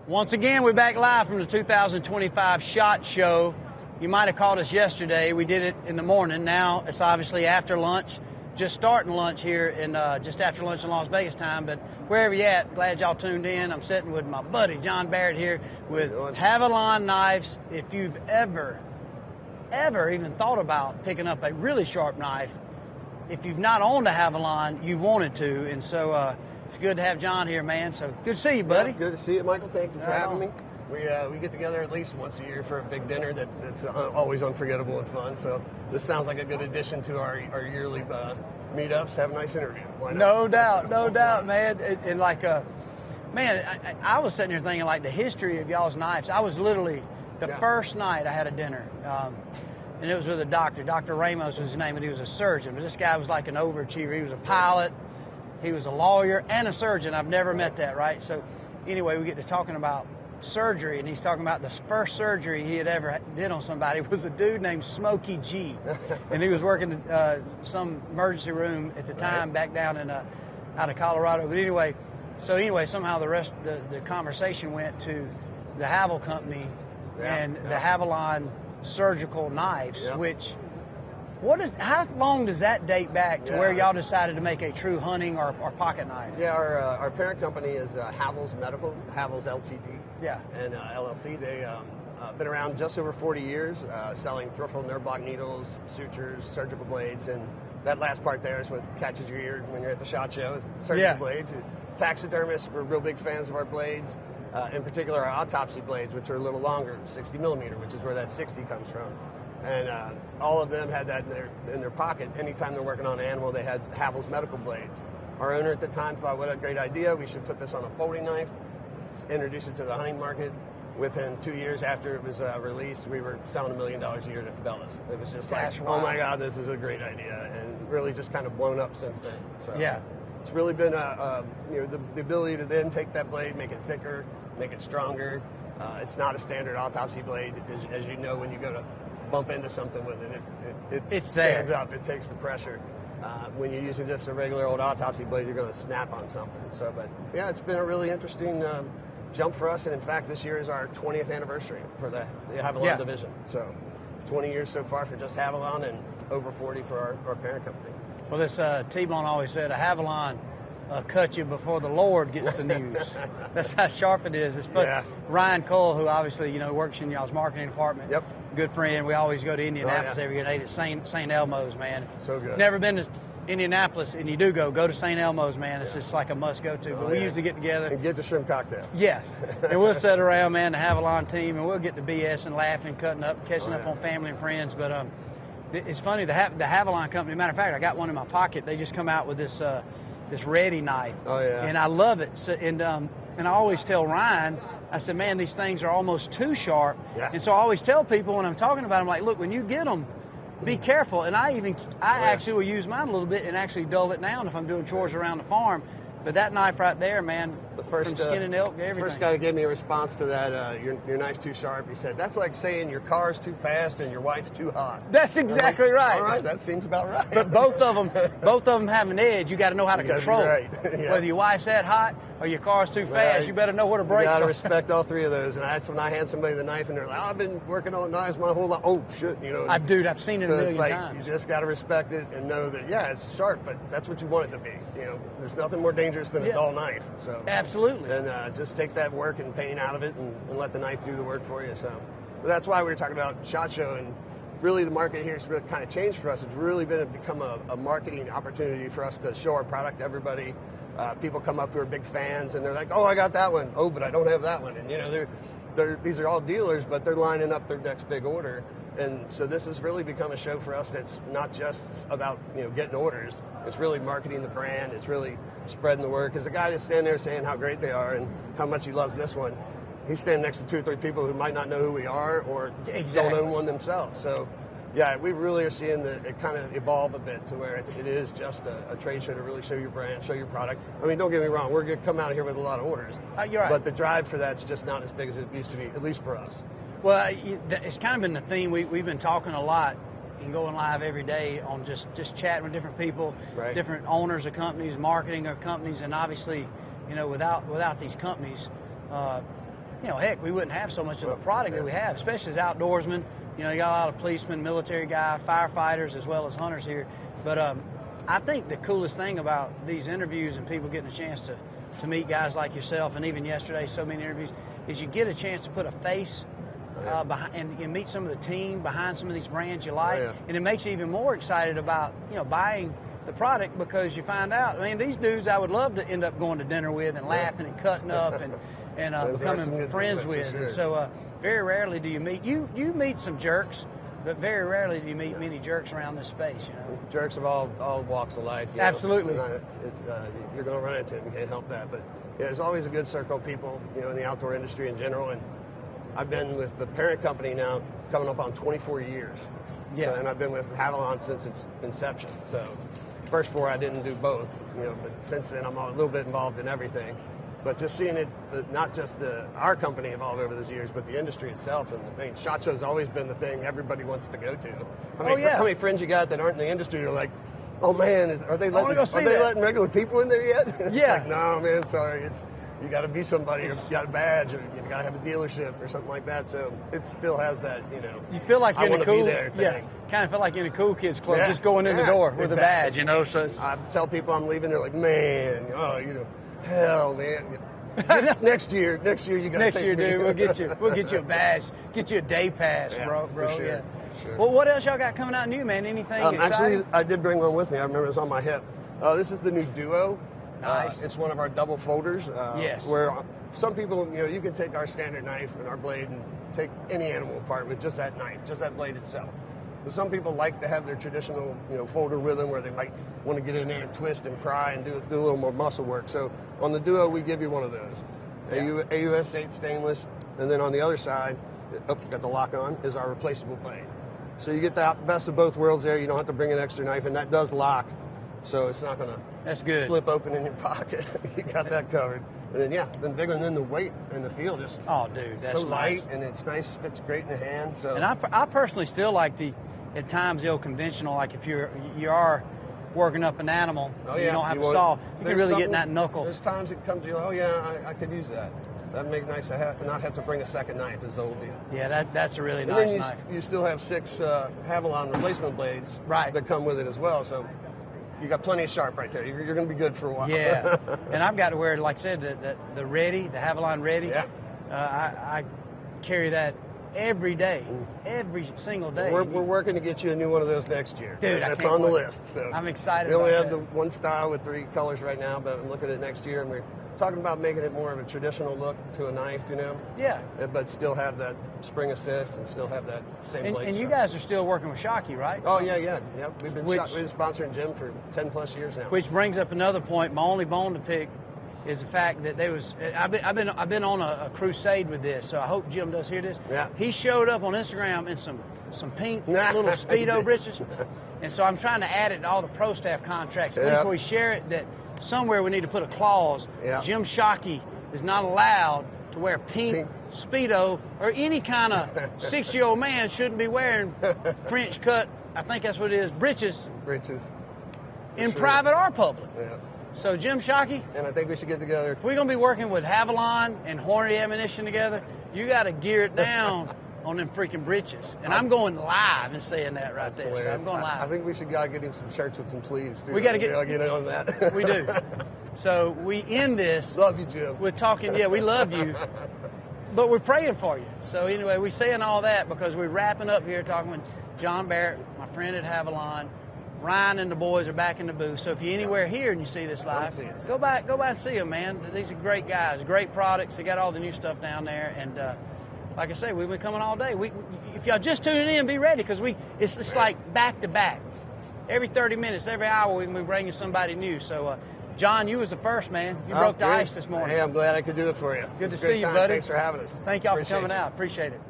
Once again, we're back live from the 2025 SHOT Show. You might have caught us yesterday. We did it in the morning. Now it's obviously after lunch, just starting lunch here in just after lunch in Las Vegas time. But wherever you at, glad y'all tuned in. I'm sitting with my buddy John Barrett here with Havalon Knives. If you've ever even thought about picking up a really sharp knife, if you've not owned a Havalon, you wanted to, and so it's good to have John here, man. So good to see you, buddy. Yeah, good to see you, Michael. Thank you for having me. We get together at least once a year for a big dinner that's always unforgettable and fun. So this sounds like a good addition to our yearly meetups. Have a nice interview. Why not? No doubt, man. And like, man, I was sitting here thinking like the history of y'all's knives. I was literally the first night I had a dinner. And it was with a doctor. Dr. Ramos was his name, and he was a surgeon. But this guy was like an overachiever. He was a pilot, he was a lawyer, and a surgeon. I've never met that, right? So anyway, we get to talking about surgery, and he's talking about the first surgery he had ever did on somebody was a dude named Smokey G. And he was working some emergency room at the time back down in out of Colorado. But anyway, somehow the rest the conversation went to the Haval company and the Havalon surgical knives, which how long does that date back to where y'all decided to make a true hunting or pocket knife? Yeah, our parent company is Havel's Medical, Havel's Ltd. Yeah. And LLC. They been around just over 40 years, selling peripheral nerve block needles, sutures, surgical blades, and that last part there is what catches your ear when you're at the SHOT Show, is surgical blades. Taxidermists, we're real big fans of our blades. In particular, our autopsy blades, which are a little longer, 60 millimeter, which is where that 60 comes from. And all of them had that in their pocket. Anytime they're working on an animal, they had Havel's medical blades. Our owner at the time thought, what a great idea. We should put this on a folding knife, introduce it to the hunting market. Within 2 years after it was released, we were selling $1 million a year to Cabela's. It was just like, oh my God, this is a great idea. And really just kind of blown up since then. So it's really been the ability to then take that blade, make it thicker, make it stronger. It's not a standard autopsy blade. As you know, when you go to bump into something with it stands up. It takes the pressure. When you're using just a regular old autopsy blade, you're going to snap on something. So, but yeah, it's been a really interesting jump for us. And in fact, this year is our 20th anniversary for the Havalon division. So 20 years so far for just Havalon and over 40 for our parent company. Well, this T-Bone always said, a Havalon cut you before the Lord gets the news. That's how sharp it is. It's fun. Yeah. Ryan Cole, who obviously works in y'all's marketing department. Yep. Good friend. We always go to Indianapolis every year and eat at St. Elmo's, man. So good. Never been to Indianapolis, and you do go to St. Elmo's, man. It's just like a must-go-to. But we usually get together. And get the shrimp cocktail. Yes. And we'll sit around, man, the Havalon team, and we'll get to BS and laughing, cutting up, catching up on family and friends. But it's funny, the Havalon company, matter of fact, I got one in my pocket. They just come out with this Ready knife. Oh, yeah. And I love it. So, and I always tell Ryan, I said, man, these things are almost too sharp. Yeah. And so I always tell people when I'm talking about them, like, look, when you get them, be careful. And I actually will use mine a little bit and actually dull it down if I'm doing chores around the farm. But that knife right there, man, from skin and elk, everything. The first guy who gave me a response to that, your knife's too sharp, he said, that's like saying your car's too fast and your wife's too hot. That's exactly right. All right, that seems about right. But both of them have an edge. You got to know how to control it. Whether your wife's that hot or your car's too fast, you better know where to brake. You got to respect all three of those. And that's when I hand somebody the knife and they're like, I've been working on knives my whole life. Oh, shit, Dude, I've seen it a million times. You just got to respect it and know that, it's sharp, but that's what you want it to be. There's nothing more dangerous than a dull knife. So absolutely. And just take that work and pain out of it and let the knife do the work for you. So but that's why we were talking about SHOT Show, and really the market here has really kind of changed for us. It's really become a marketing opportunity for us to show our product to everybody. People come up who are big fans and they're like, oh, I got that one. Oh, but I don't have that one. And these are all dealers, but they're lining up their next big order. And so this has really become a show for us that's not just about getting orders. It's really marketing the brand. It's really spreading the word. Because the guy that's standing there saying how great they are and how much he loves this one, he's standing next to 2 or 3 people who might not know who we are or don't own one themselves. So, we really are seeing it kind of evolve a bit to where it is just a trade show to really show your brand, show your product. I mean, don't get me wrong, we're going to come out of here with a lot of orders. You're right. But the drive for that's just not as big as it used to be, at least for us. Well, it's kind of been the theme. We've been talking a lot and going live every day on just chatting with different people, different owners of companies, marketing of companies, and obviously, without these companies, you know, heck, we wouldn't have so much of the product that we have, especially as outdoorsmen. You know, you got a lot of policemen, military guys, firefighters, as well as hunters here. But I think the coolest thing about these interviews and people getting a chance to meet guys like yourself, and even yesterday, so many interviews, is you get a chance to put a face behind, and meet some of the team behind some of these brands you like, and it makes you even more excited about, you know, buying the product, because you find out, I mean, these dudes I would love to end up going to dinner with and laughing and cutting up and becoming friends with. Sure. And so very rarely do you meet, you meet some jerks, but very rarely do you meet many jerks around this space, you know. Jerks of all walks of life. You Absolutely. know? It's you're going to run into them. You can't help that. But yeah, there's always a good circle of people, you know, in the outdoor industry in general. And I've been with the parent company now coming up on 24 years. Yeah. So, and I've been with Havalon since its inception. So first 4 I didn't do both, you know, but since then I'm a little bit involved in everything. But just seeing it, not just our company evolve over those years, but the industry itself. And I mean, SHOT Show's always been the thing everybody wants to go to. How many friends you got that aren't in the industry are like, oh man, are they letting regular people in there yet? Yeah. Like, no, man, sorry. You got to be somebody, or you got a badge, or you got to have a dealership or something like that. So it still has that, you know. You feel like you're in a cool, thing. Kind of feel like you're in a cool kids club, just going in the door with a badge, you know. So I tell people I'm leaving, they're like, man, you know, hell, man. Next year you got to take me. Next year, dude, we'll get you a badge, get you a day pass, bro. Sure, yeah. Sure. Well, what else y'all got coming out new, man? Anything exciting? Actually, I did bring one with me. I remember it was on my hip. This is the new Duo. Nice. It's one of our double folders. Yes. Where some people, you know, you can take our standard knife and our blade and take any animal apart with just that knife, just that blade itself. But some people like to have their traditional, you know, folder with them, where they might want to get in there and twist and pry and do a little more muscle work. So on the Duo, we give you one of those. AUS 8 stainless, and then on the other side, got the lock on, is our replaceable blade. So you get the best of both worlds there. You don't have to bring an extra knife, and that does lock, so it's not going to slip open in your pocket. You got that covered. And then bigger, and then the weight and the feel just that's so light, and it's nice, fits great in the hand. So, and I personally still like at times the old conventional, like if you are working up an animal, you don't have a saw, you can really get in that knuckle. There's times it comes to you, I could use that. That'd make nice to have, not have to bring a second knife is the old deal. Yeah, that's a really nice knife. And then you still have 6 Havalon replacement blades that come with it as well. So you got plenty of sharp right there. You're going to be good for a while. Yeah, and I've got to wear, like I said, the Ready, the Havalon Ready. Yeah. I carry that every day, every single day. We're working to get you a new one of those next year. Dude, that's on the list. So I'm excited. We only have the one style with 3 colors right now, but I'm looking at it next year, and we're talking about making it more of a traditional look to a knife, you know. Yeah. But still have that spring assist and still have that same blade. And you guys are still working with Shockey, right? Oh, yeah. We've been sponsoring Jim for 10 plus years now. Which brings up another point. My only bone to pick is the fact that I've been on a crusade with this, so I hope Jim does hear this. Yeah. He showed up on Instagram in some pink little Speedo britches, and so I'm trying to add it to all the pro staff contracts, at least where we share it, that somewhere we need to put a clause. Jim Shockey is not allowed to wear pink Speedo, or any kind of 6-year-old man shouldn't be wearing French cut, I think that's what it is, britches in private or public. Yeah. So Jim Shockey, and I think we should get together. If we're going to be working with Havalon and Hornady Ammunition together, you got to gear it down on them freaking britches. And I'm going live and saying that right there. So I'm going live. I think we should get him some shirts with some sleeves, too. We got to get on that. We do. So we end this. Love you, Jim. With talking, we love you. But we're praying for you. So anyway, we're saying all that because we're wrapping up here talking with John Barrett, my friend at Havalon. Ryan and the boys are back in the booth. So if you're anywhere here and you see this live, go by and see them, man. These are great guys, great products. They got all the new stuff down there. And like I say, we've been coming all day. If y'all just tuning in, be ready, because it's like back to back. Every 30 minutes, every hour, we can be bringing somebody new. So, John, you was the first, man. You broke the ice this morning. Hey, I'm glad I could do it for you. Good to see you, buddy. Thanks for having us. Thank y'all for coming out. Appreciate it.